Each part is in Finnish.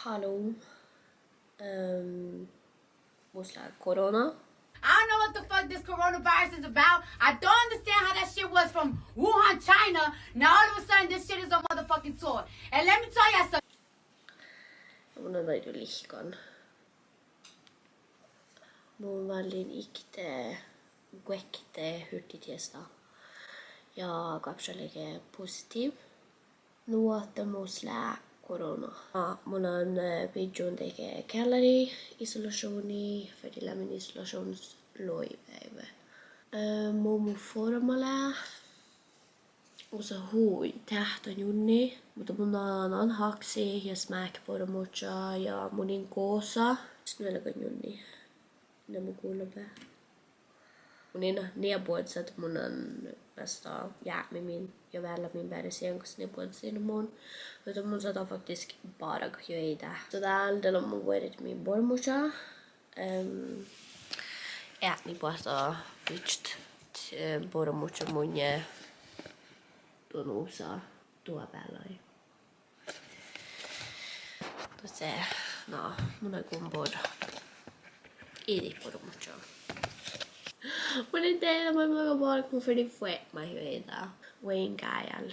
Hallo. Was like corona? I don't know what the fuck this coronavirus is about. I don't understand how that shit was from Wuhan, China. Now all of a sudden this shit is on motherfucking tour. And let me tell you something. Mun on näitä lihkan. Mun välin ikte kuekte hyrtitiesta. Ja kapsalike positiv. Luottamus lää corona. Mun on pidjun tekee källäri isolationi, för lämmin isolationsloipäivä. Mun formala. Osa hui tähtän junni, mutta mun on haksi ja smäk pormucha ja munin koosa. Snöläkön junni. Ne mun kuulopää. Munin niepuotsat mun on vasta jäämimin ja vällämin päärisiin, koska niepuotsin mun. Mutta mun sata faktiskt bara göida. Så täällä on mun vuodet min pormucha. Ääni puolta pyst pormucha mun ja tuon uusaa tuo päällä. Se, no, mun ei kumpoida. Idi pormucha. Mun ei tehdä, mä oon vaan kun fedi fuetma hyöitä. Wein käjäl.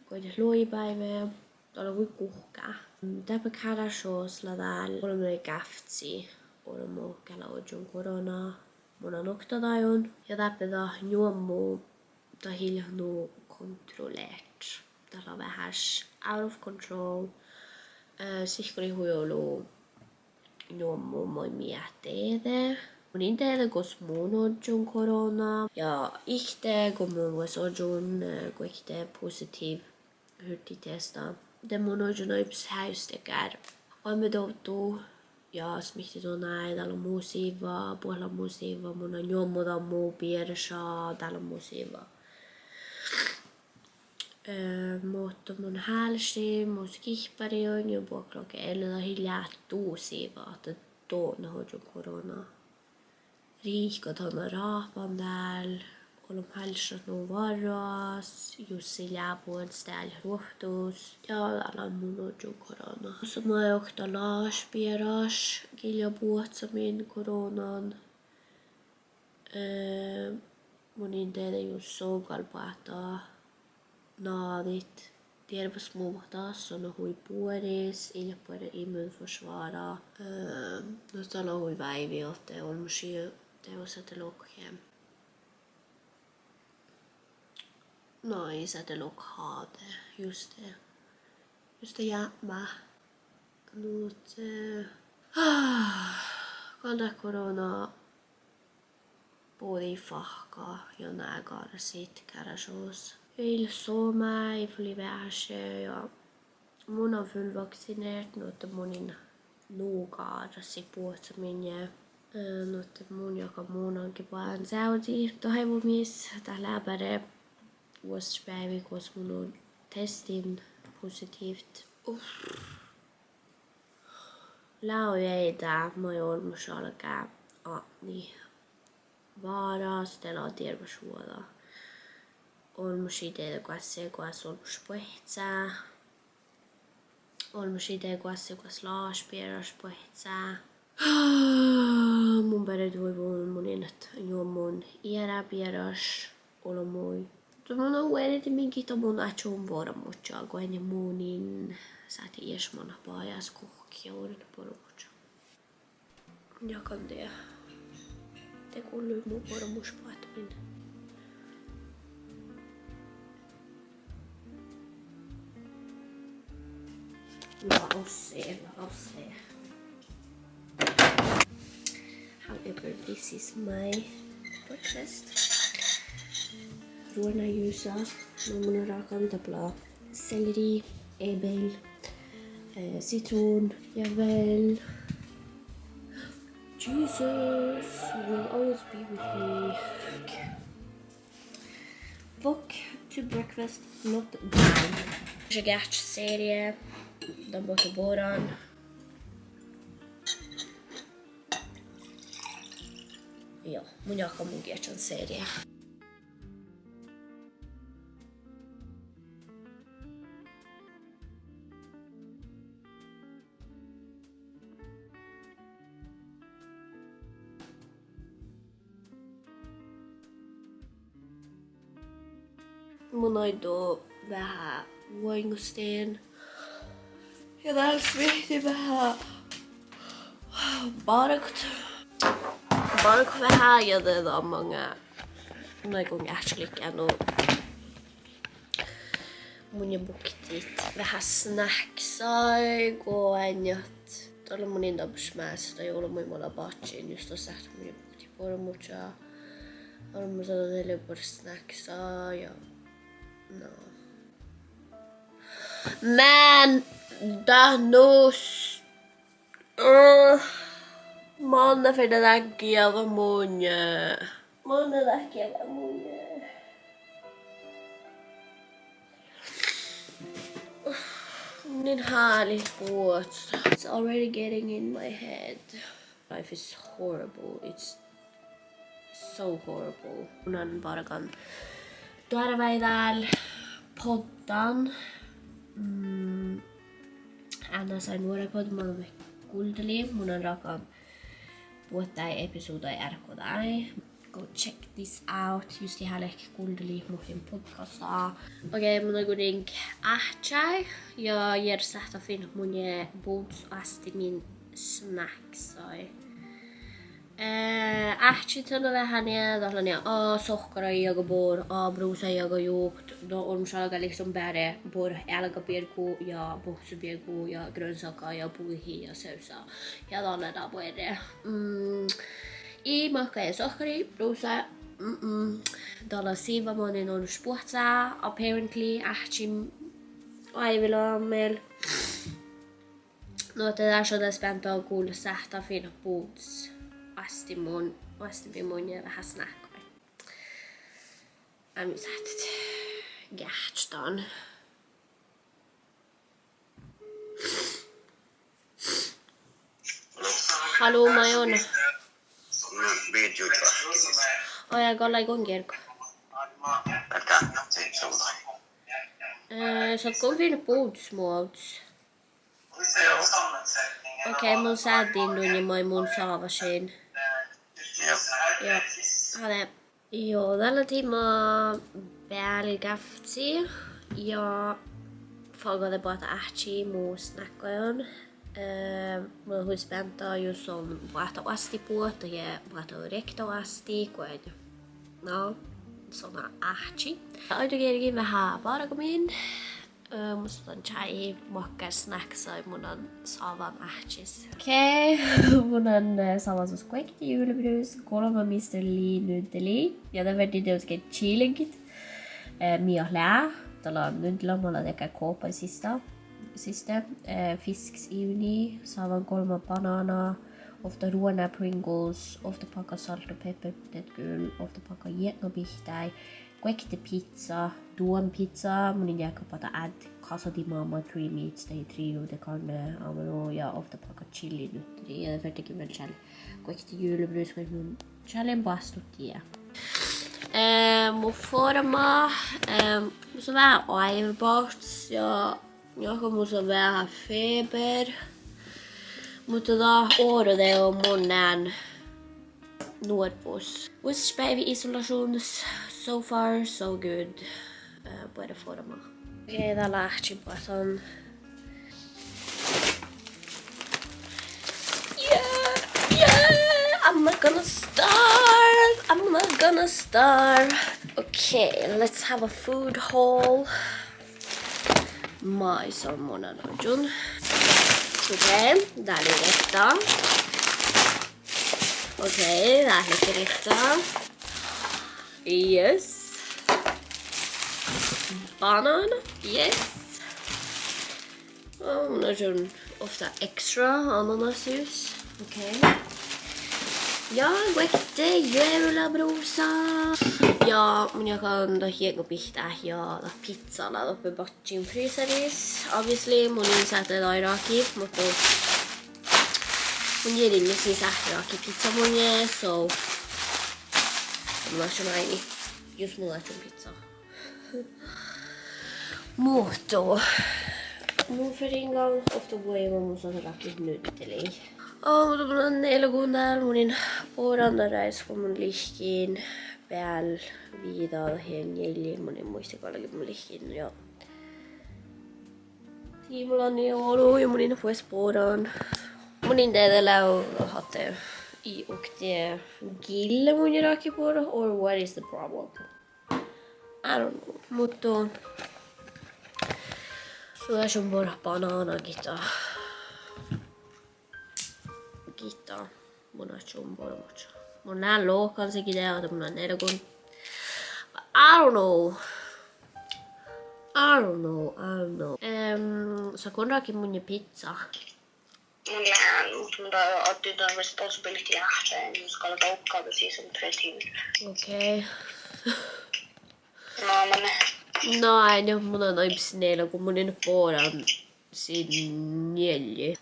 Koitas luipäivää. Tuolla voi kuhkaa. Täpä käydä shoosla täällä. Olemme käftsi. Olemme käydä ojun koronaa. Mun on oktadajon. Ja täpä juommu. Tai hiljahnu kontrolleert. Täällä on vähän out of control. Sihkuri huijolu juommu moi mietteede. Mun inteede kos mun ojun korona. Ja ihte kun mun vois ojun kun ihte positiv hyrtitesta. Det mun ojun oips häystekär. Olemme toutu ja smihti tuonne täällä on muusiva, puolella muusiva. Mun on juommuta muu piersa, täällä on muusiva. Mutta mun hälsi, mun skihpari on jo puolella elää hiljaa tuusiva, että tuonne hoidon korona. Riikot on raapan täällä, olemme hälsät nuo varas, Jussi jääpuolesta täällä ruohtuus ja täällä on mun hoidon korona. Tuossa mä johtaa laas pieras, kilja puhtsamin koronan. Mun inteede just soukalpahtaa. Naadit, terveysmuhtaas on hui puolis, ilppuiden immunförsvara. No täällä on hui väivi, että on musia teosätelokkia. No ei sätelokhaate, just det jämmä. Nyt kalda korona både fahka ja nääkarsit käräsoos. Ei Suomea, ei fulli vähäse ja mun on fullvaccineert, mutta munin nuukaarasi puhtsamin ja mutta mun joka mun onkin vaan säyti toivomis tää läpäre vuosipäivä, koska mun on testin positiivt. Laujeita moi olmus alkaa niin vaaras tela terveyshuolta. Olmus ideitä kuassa kuas olmus pohtsaa. Olmus ideitä kuassa kuas laas pieras pohtsaa. Mun pere toivon munin juomun iärä pieras olmui. Mun on uedet minkin mun atsuun pormucha, kun ennen muunin saati iesmana paajas kuhkia uuden pormucha. Jakan tee. Te kuului mun pormuspaatmin. Lausee. However, this is my breakfast. Ruoanjuusa, mun rakan tapla selleri, ebel, citron ja väl. Jesus will always be with me. Walk to breakfast, not down. Jag gärts serie, de bort våran. Ja, mun jakaa mun gärtsan serie. Mun oituu vähän voingusteen. Ja täällä vihti vähän barkt. Bark vähän ja det är många några gånger ärslikan och mun buktit vähän snacksai goanjat. Tuolla mun indabsmässä tai jolla mun mulla batchiin just tuossa mun bukti pormucha. On mun 104 snacksaa ja no. Man, dahnus. Manna för det äggiä var munje. Manna det äggiä var munje. Niin härlig båt. It's already getting in my head. Life is horrible. It's so horrible. Unan bara kan tuoda täällä poddan. Anna sain nuorekot, mä olen kuunteli. Mun on rakan puhuttai episodai ärkodai. Go check this out. Just ihan ehkä kuunteli muhtin podcastaa. Okei, mun on kuitenkin ähtsai. Ja järsähtä fin mun je boots asti min snacksai. Ähtsit on vähän ja tällainen sohkara jaga bor, brusa jaga jukt. Då on salga liksom bara bor älgabirku ja boxubirku ja grönsaker ja puihi ja sausa. Ja tällainen både. I makka ja sohkari, brusa. Tällä siivamonen on spuhtsaa. Apparently ähtsin aivilla meil. No tätä soda späntä on kuulla sähtä fina boots. Asti mun ja vähän snackoi. Mä sähtit gärtstan. Hallå Majon. Jag kollar igång Gerko. Så att kom vi på småts. Okei, mun säätiin nun ja moi mun saavasin. Joo. Hade. Joo, tällä timaa belgafti ja fagade bara ähtsi muu snackajan. Mulla hui späntaa just on vaihto asti puolta ja vaihto rekto asti, kun no, såna ähtsi. Aitokielikin vähän parkomin. Musta on chai, mokka snacksai, mun on saavan ähtsis. Okei, mun on saavansus kuekti julebrus, 3 Mr. Lee nudeli. Ja det verdi teusket chillingit. Mia lää, tällä on nudela, mulla tekee koopa sista. Fisks iuni, saavan 3 banana, ofta ruona Pringles, ofta pakka salt och pepper, det gul, ofta pakka getnobihtai. Kuekte pizza, duon pizza, mun jääkö pata add casa di mamma 3 meats, tai trio de carne, amano ja ofta pakka chili nytteri. Ja vertikin väl chall. Kuekte julebrus, kun mun challen bastuttia. Mun forma, musta vähän aivobots ja joku musta vähän feber. Mutta året on mun nään nuorpus. Vuosispäivi isolations. So far, so good. Både forma. Okei, tää lähti paton. Yeah! I'm not gonna starve. Okay, let's have a food haul. Mais on monanojun. Okei, tää oli rehtaa. Okei, tää oli rehtaa. Yes. Banana. Yes. Mun on ofta extra ananasjus. Okei. Ja kuekte juulabrusa. Ja mun jakan da hiegopihta ja da pizzalla uppe batchin fryseris. Obviously mun insäte da iraki, mutta mun jedin siis sähköaki pizza mun je, so mulla on aini, jos mulla on pizza. Muuttuu. Mun feringan ofta voima mun sotaraki nytteli. Mutta mulla on 4 kuun täällä munin puorantarais, kun mun lihkiin päällä viitaa hengeliin monen muistikallakin mulihin ja mulla on ju ollut ju monin får spåren. Monin det hade I åkte gill mun raki på or what is the problem? I don't know. Mutta sulla on bara banana gita. Gita. Mun on bara mucho. Mun on local se idea että mun on nergon. I don't know. Så kundakin mun pizza. Mun lähen, mutta otti the responsibility after just ska lägga uppgave season 13. Okei. No, men No, ei mun on aipsineilla, kun mun on påran sin njälji.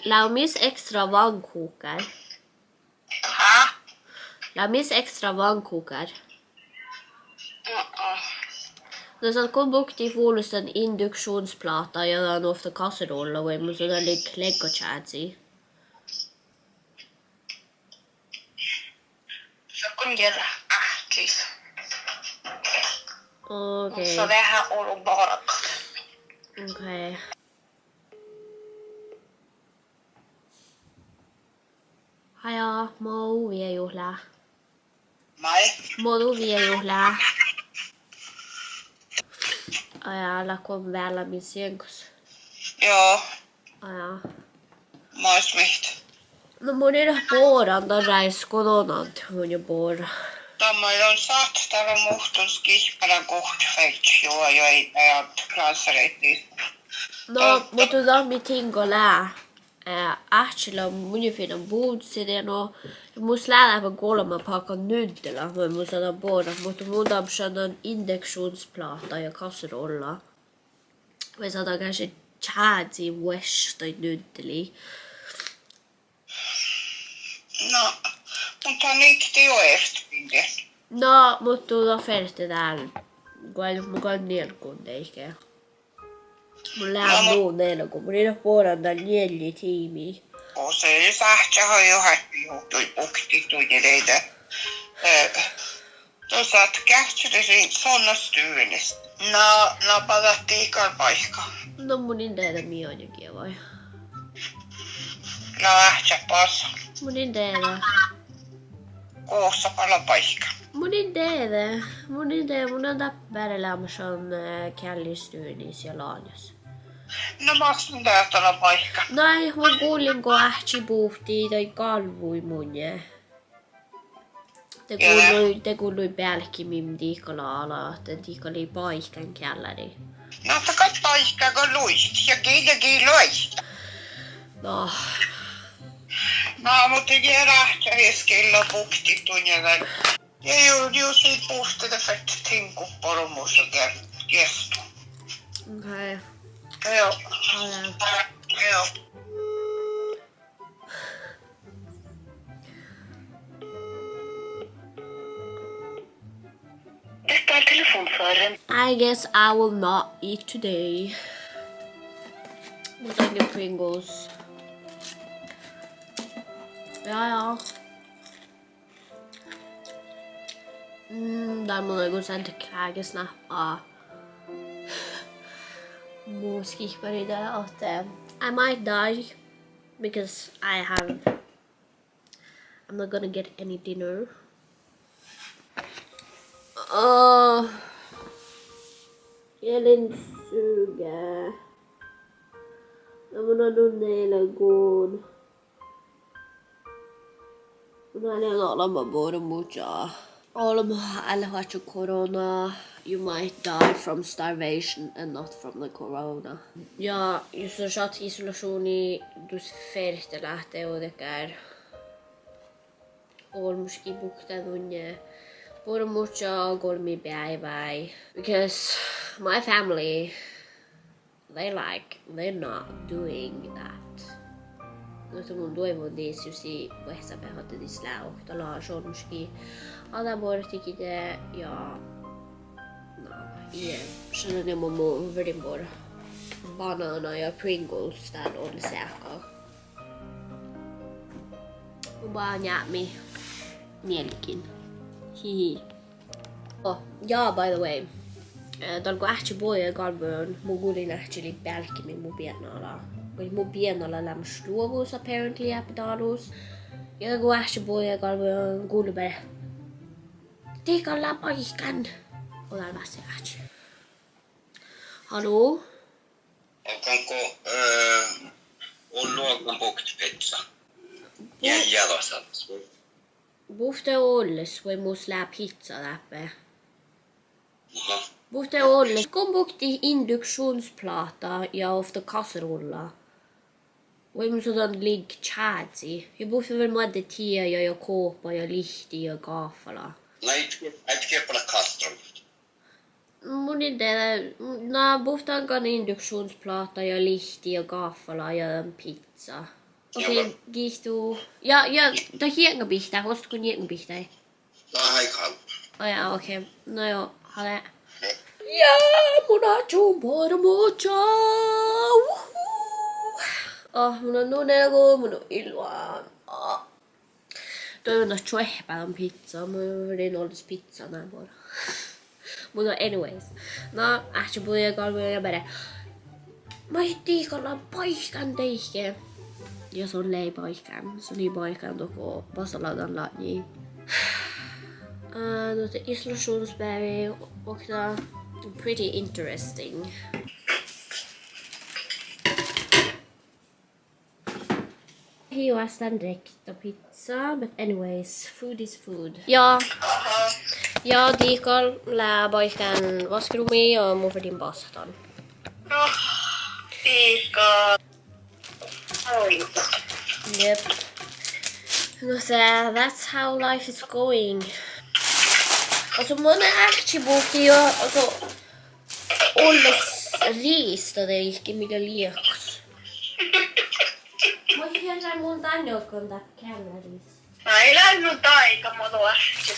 Laumis extra vannkokar. Aha. Laumis extra vannkokar. No sä kun bukti fuulustan induktionsplata ja on ofta kasserolla või mun sådär leggotjäätsi. Se kun gälla ähtis. Okei. Så vähän ollut barkat. Okei. Haja, mau vie juhlaa. Mai. Modu vie juhlaa. Ajalla kom vällä min sänkus. Joo, Aja. mais miht. No mun ei påran då reis kodonant mun jo påra. Tämä on saattaa muhtun skihpärä kohtfeit, joo, jo ei ajat klanssareitti. No, mutta da mi tingo lää. Ähtsillä mun jo finna buutsiden och jag måste lära mig gå med packa nudlar men måste ha båda mutta mun on en induktionsplata ja kasserolla. Vi saadaan kanske tjäätsi wesh tai nudli. No, mutta niitä jo ertpinde. No, mutta tuolla färte täällä. Mukaan nelkunde eikä. Mun lää muun nelkun. Mun ei ole puolan täällä neljä tiimiä. Och så är det sagt, jag har ju haft åkt och grejer. Då satt kähtsyrisin såna styynis. No palattiin ikään paikka. No mun ei tehdä mioinkin vai? No ähtsä passa. Mun ei tehdä. Koossa pala paikka. Mun ei tehdä. Mun on tappäärälämässä on källistyönis ja laanjas. No maksun täältä paikka. No ei, mun kuulin kun ähtsi puhtii tai kalvui munje. Te kuului päällekin min tiikalla ala, että tiikali paikan källari. No takai paikka kun luist ja kiitäkin luist. No. No mutta ei rähtsä heskellä pukti tunnevan. Ja ju siitä puhtida fett tinku pormuus ja kestu. Okei. Joo. Joo. Detta är telefonföraren. I guess I will not eat today. Muss eigentlich Pringles. Ja. Där må jag gå sen till klägesnappa. Måskipar i det att I might die because I'm not gonna get any dinner. Elin suga. Mun on unneilla goon. Mun on olema både mucha. Olema alla har corona. You might die from starvation and not from the corona. Ja, jos on saat isolationi, dus färte lähtee och det är olmuski buktanunje. Både mucha golmi bye because my family they're not doing that. Mutta mun toivon diis jusi vehsa pehotte dis lauhtala solmuski alla bortikite ja sellainen mun vedin bara banana ja Pringles täällä on sähköä. Mun vaan jäämi mielkin. Hihi. Oh, yeah, by the way. Täällä kun ähtsi boja galbön, mun kuulin ähtsi pelkkimin mun pienala. Mun pienala lämmäs luovuus apparently apidalus. Ja kun ähtsi boja galbön kuulin Teikalla paikan. Olen vasta ähtsi. Hallå? Onko luokan buktpizza? Jäljellä Buhte olles voi mus lää pizza läpi. Jaha. Buhte olles kun bukti induktionsplata ja ofta kasserolla. Voi mun sådan ligg tjädsi. Jag buhte väl madde tia ja kåpa ja lihti ja gaffala. Äiti kepala kastrol. Mun idea, buhtaan kan induktionsplata ja lihti ja gaffala ja pizza. Okei, gihtuu. Ja, ta hienga pihtaa, ostako hienga pihtaa? Vähän Oh ja, okei. No joo, hale. Ja, munachun pormocha. Mun on nunelko, mun on iloa. Toivon, että tjoehpään pizza. Mun vedin ollis pizza näin vuonna. Mutta anyways. No, ähtsi puhuja kalvoja ja bere. Mä tiikalla paikan teihin. Ja se on leipaikan. Se on niin paikan toko vasalaudan laji. Isolationspäivä också pretty interesting. He was the pizza, but anyways, food is food. Ja tiikal lää paikan vaskrumi ja mun vedin pastan. No, tiikka. Yep. No se, that's how life is going. Alltså mun ähtsi jo, alltså olles riista teikki mikä lieks. Mä hienään mun tänne konta kämmäris. Ei lähnyt aika mulla ähtsi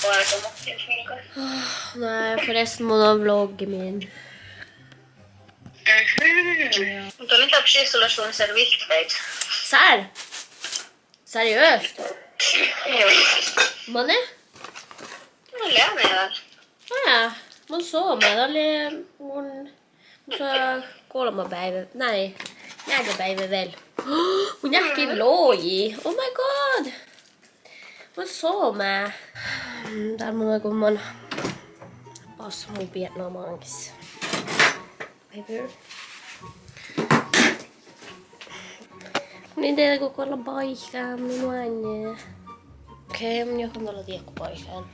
Nej, förresten mun on vloggi min. Mutta oli täpsi isolationsservitteit. Sär? Seriöst? Joo. Mone? Mä lämmin. Mun Suomella oli mun kolma päivä, näin, 4 päivä vielä. Mun jähkin loji, oh my god! Mun Suomea. Täällä mulla on kun mun passa mun Vietnamankis. Päivä. Niin teillä koko olla paikaa, minua ennen. Okei, mun joku tuolla tiekku paikaan.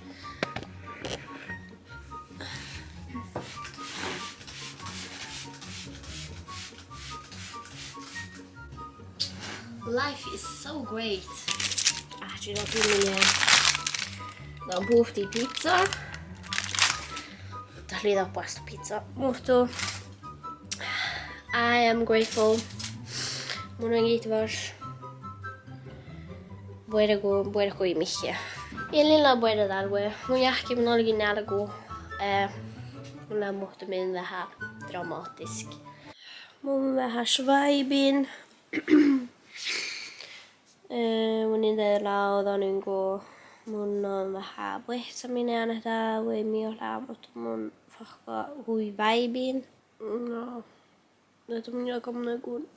Life is so great. Ähtsi on kymmeniä. Tää on puhti pizza. Tää on liian pasta pizza. Mutta I am grateful. Mun on kiitos. Voidako ihmisiä. Illalla voidaan talvea. Mun jähki mun olikin nälku. Mun on muhtuminen vähän dramaatiski. Mun vähän svaibin. Mun idellä niinku mun on vähän puhesaminen annetaan voi miolaa, mutta mun fakka hui väibin. No, nyt mun joka mun kun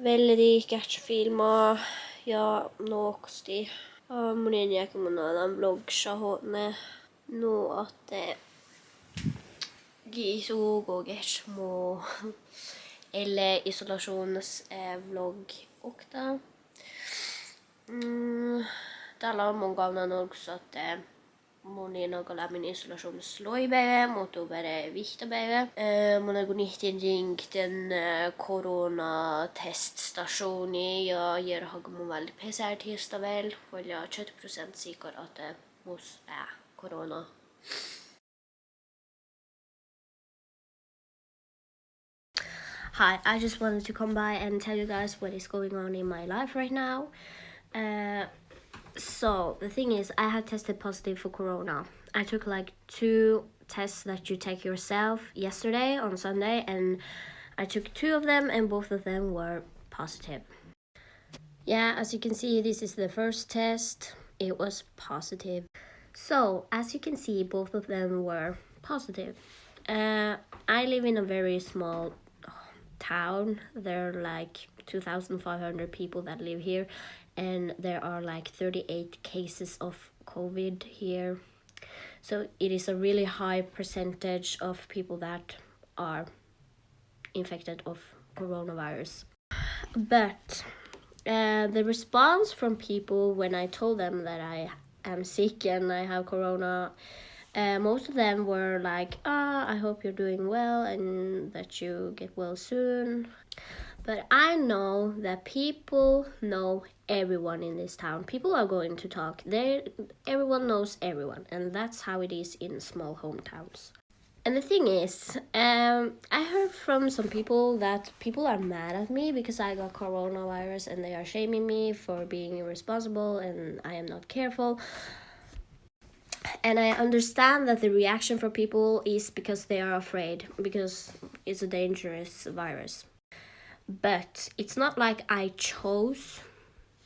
velleri käts filmaa ja nooksti. Mun en jääkin mun on vlogshahotne. Nu att Gisu käts må eller isolationsvlogg också. Täällä on mun kauna också att mun ei ole lämmin isolationsloipäivä, mutta on bare vihtopäivä. Mun on kun ihtin ringt den koronateststationen ja ger har mun väldigt PCR-testa väl. För jag är 20% säker att det måste är corona. Hi, I just wanted to come by and tell you guys what is going on in my life right now. So the thing is, I have tested positive for corona. I took like 2 tests that you take yourself yesterday on Sunday, and I took 2 of them and both of them were positive. Yeah, as you can see, this is the first test. It was positive. So, as you can see, both of them were positive. I live in a very small town. There are like 2,500 people that live here, and there are like 38 cases of COVID here. So it is a really high percentage of people that are infected of coronavirus. But the response from people when I told them that I am sick and I have corona, most of them were like, I hope you're doing well and that you get well soon. But I know that people know everyone in this town. People are going to talk. Everyone knows everyone, and that's how it is in small hometowns. And the thing is, I heard from some people that people are mad at me because I got coronavirus and they are shaming me for being irresponsible and I am not careful. And I understand that the reaction for people is because they are afraid, because it's a dangerous virus. But it's not like I chose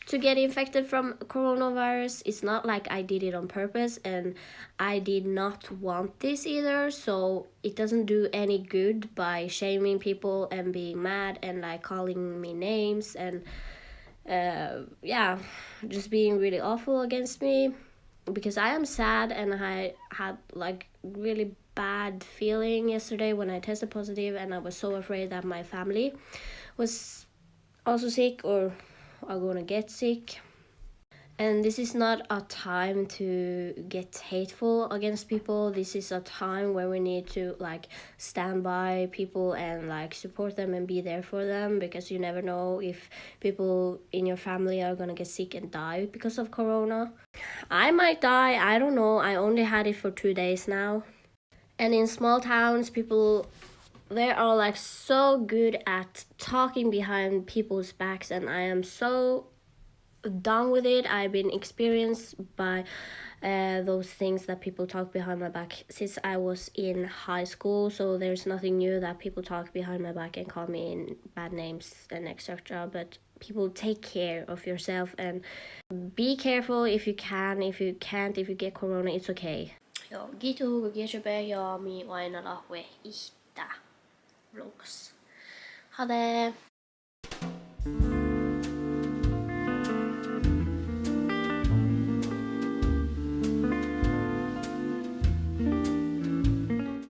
to get infected from coronavirus. It's not like I did it on purpose, and I did not want this either. So it doesn't do any good by shaming people and being mad and like calling me names and just being really awful against me, because I am sad and I had like really bad feeling yesterday when I tested positive, and I was so afraid that my family was also sick or are gonna get sick. And this is not a time to get hateful against people. This is a time where we need to like stand by people and like support them and be there for them, because you never know if people in your family are gonna get sick and die because of corona. I might die, I don't know. I only had it for 2 days now. And in small towns, people, they are like so good at talking behind people's backs, and I am so done with it. I've been experienced by those things that people talk behind my back since I was in high school, so there's nothing new that people talk behind my back and call me in bad names and etc. But people, take care of yourself and be careful if you can. If you can't, if you get corona, it's okay. Joo, gitu kehidupan ja mi aina lahwe ihtä vlogs. Ha det!